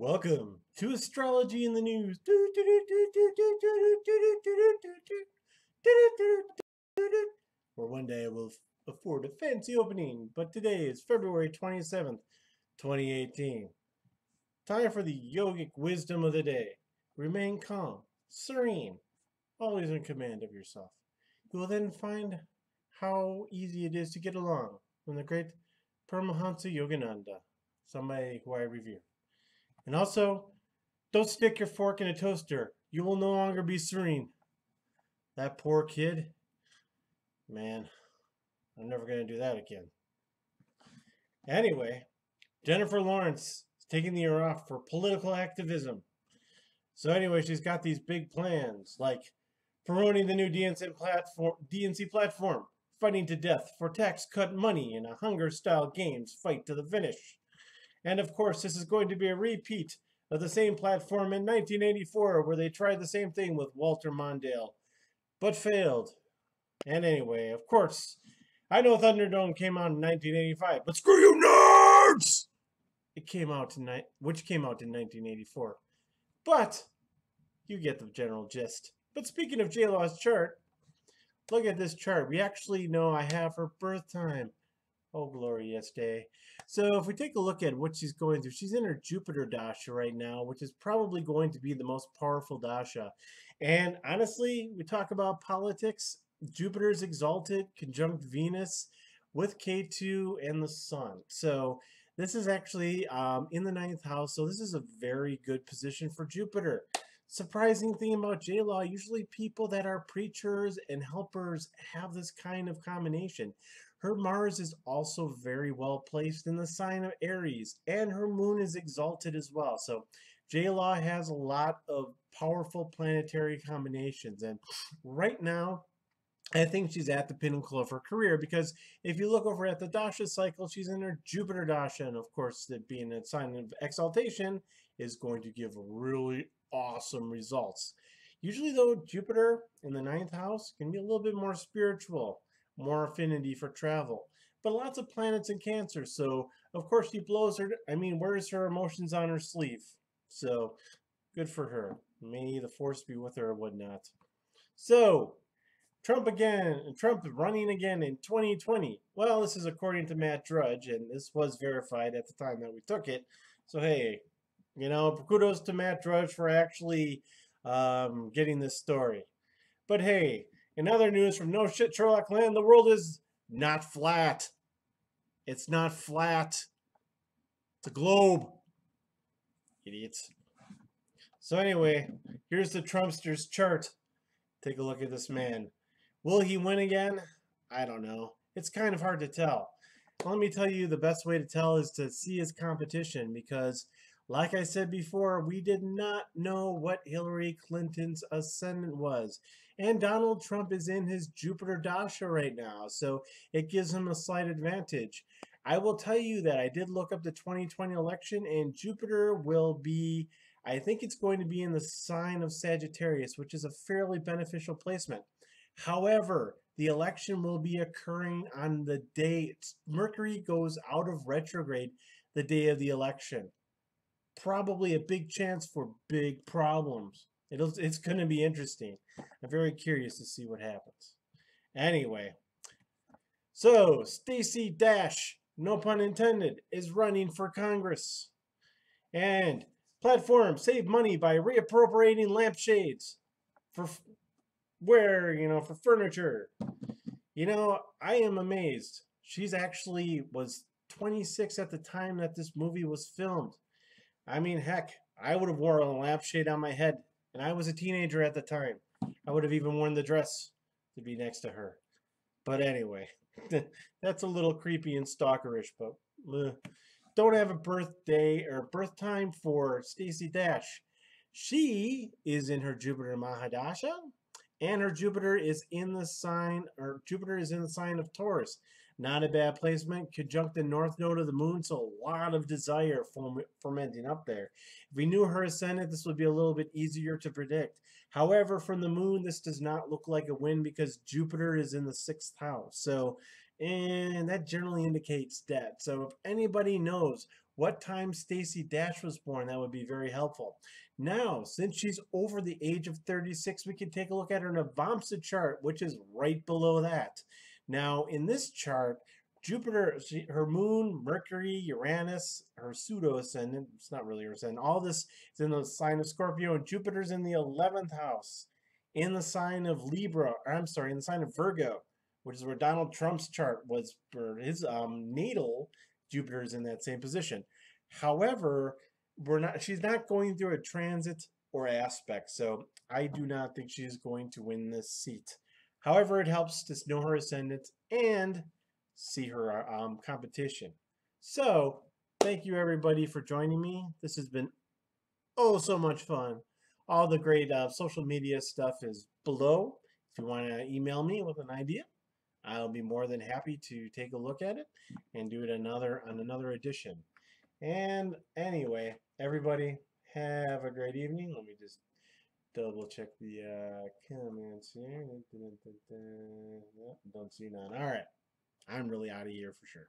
Welcome to Astrology in the News. Where one day I will afford a fancy opening, but today is February 27th, 2018. Time for the yogic wisdom of the day. Remain calm, serene, always in command of yourself. You will then find how easy it is to get along from the great Paramahansa Yogananda, somebody who I revere. And also, don't stick your fork in a toaster. You will no longer be serene. That poor kid, man, I'm never going to do that again. Anyway, Jennifer Lawrence is taking the year off for political activism. So anyway, she's got these big plans, like promoting the new DNC platform, fighting to death for tax cut money in a Hunger-style games fight to the finish. And of course, this is going to be a repeat of the same platform in 1984, where they tried the same thing with Walter Mondale, but failed. And anyway, of course, I know Thunderdome came out in 1985, but screw you nerds! Which came out in 1984. But you get the general gist. But speaking of JayLaw's chart, look at this chart. We actually know I have her birth time. Oh, glorious day. So if we take a look at what she's going through, she's in her Jupiter dasha right now, which is probably going to be the most powerful dasha. And honestly, we talk about politics. Jupiter's exalted, conjunct Venus with K2 and the Sun. So this is actually in the 9th house. So this is a very good position for Jupiter. Surprising thing about JayLaw, usually people that are preachers and helpers have this kind of combination. Her Mars is also very well placed in the sign of Aries, and her moon is exalted as well. So JayLaw has a lot of powerful planetary combinations. And right now, I think she's at the pinnacle of her career, because if you look over at the dasha cycle, she's in her Jupiter dasha. And of course, that being a sign of exaltation is going to give really awesome results. Usually, though, Jupiter in the 9th house can be a little bit more spiritual, more affinity for travel, but lots of planets in Cancer. So, of course, she wears her emotions on her sleeve. So, good for her. May the force be with her or whatnot. So, Trump running again in 2020. Well, this is according to Matt Drudge, and this was verified at the time that we took it. So, hey, kudos to Matt Drudge for actually getting this story. But hey, in other news from No Shit Sherlock Land, the world is not flat. It's not flat. It's a globe. Idiots. So anyway, here's the Trumpster's chart. Take a look at this man. Will he win again? I don't know. It's kind of hard to tell. Let me tell you, the best way to tell is to see his competition, because like I said before, we did not know what Hillary Clinton's ascendant was. And Donald Trump is in his Jupiter dasha right now, so it gives him a slight advantage. I will tell you that I did look up the 2020 election, and Jupiter will be, I think it's going to be in the sign of Sagittarius, which is a fairly beneficial placement. However, the election will be occurring on the day Mercury goes out of retrograde, the day of the election. Probably a big chance for big problems. It's going to be interesting. I'm very curious to see what happens. Anyway, so Stacey Dash, no pun intended, is running for Congress. And platform save money by reappropriating lampshades for for furniture. I am amazed. She's actually was 26 at the time that this movie was filmed. I mean, heck, I would have worn a lampshade on my head, and I was a teenager at the time. I would have even worn the dress to be next to her. But anyway, that's a little creepy and stalkerish, but don't have a birthday or birth time for Stacey Dash. She is in her Jupiter Mahadasha, and her Jupiter is in the sign of Taurus. Not a bad placement, conjunct the north node of the moon, so a lot of desire fermenting up there. If we knew her ascendant, this would be a little bit easier to predict. However, from the moon, this does not look like a win, because Jupiter is in the 6th house. So And that generally indicates death. So if anybody knows what time Stacy Dash was born, that would be very helpful. Now, since she's over the age of 36, we can take a look at her Navamsa chart, which is right below that. Now, in this chart, Jupiter, her moon, Mercury, Uranus, her pseudo ascendant, it's not really her ascendant, all this is in the sign of Scorpio, and Jupiter's in the 11th house, in the sign of Libra, or I'm sorry, in the sign of Virgo, which is where Donald Trump's chart was for his natal. Jupiter's in that same position. However, she's not going through a transit or aspect, so I do not think she's going to win this seat. However, it helps to know her ascendant and see her competition. So, thank you everybody for joining me. This has been oh so much fun. All the great social media stuff is below. If you want to email me with an idea, I'll be more than happy to take a look at it and do it on another edition. And anyway, everybody have a great evening. Let me just double check the comments here. Nope, don't see none. All right. I'm really out of here for sure.